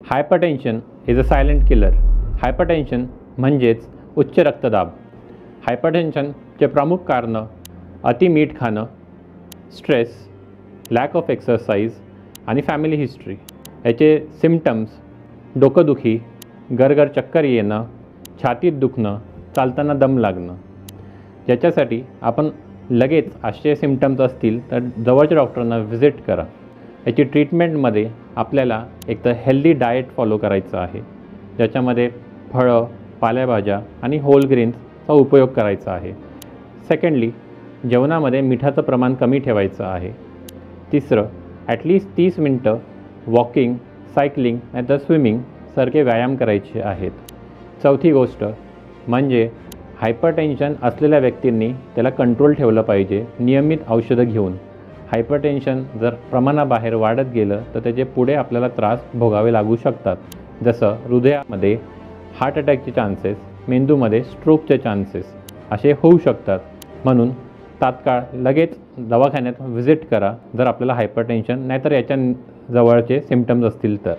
Hypertension is a silent killer. Hypertension म्हणजेच उच्च रक्तदाब. हायपरटेन्शनचे प्रमुख कारणं अति मीठ खाणं, स्ट्रेस, लॅक ऑफ एक्सरसाइज आणि फॅमिली हिस्ट्री. याचे सिम्पटम्स डोकंदुखी, गरगर चक्कर येणं, छातीत दुखणं, चालताना दम लागणं. याच्यासाठी आपण लगेच असे सिम्पटम्स असतील तर जवळच्या डॉक्टरांना व्हिजिट करा. याची ट्रीटमेंटमध्ये आपल्याला एक तर हेल्दी डाएट फॉलो करायचं आहे, ज्याच्यामध्ये फळं, पालेभाज्या आणि होल ग्रेन्सचा उपयोग करायचा आहे. सेकंडली, जेवणामध्ये मिठाचं प्रमाण कमी ठेवायचं आहे. तिसरं, ॲटलिस्ट 30 मिनटं वॉकिंग, सायकलिंग नाहीतर स्विमिंग सारखे व्यायाम करायचे आहेत. चौथी गोष्ट म्हणजे हायपरटेन्शन असलेल्या व्यक्तींनी त्याला कंट्रोल ठेवलं पाहिजे नियमित औषधं घेऊन. हायपरटेन्शन जर प्रमाणाबाहेर वाढत गेलं तर त्याचे पुढे आपल्याला त्रास भोगावे लागू शकतात, जसं हृदयामध्ये हार्ट अटॅकचे चान्सेस, मेंदूमध्ये स्ट्रोकचे चान्सेस असे होऊ शकतात. म्हणून तात्काळ लगेच दवाखान्यात व्हिजिट करा जर आपल्याला हायपरटेन्शन नाहीतर याच्या जवळचे सिम्पटम्स असतील तर.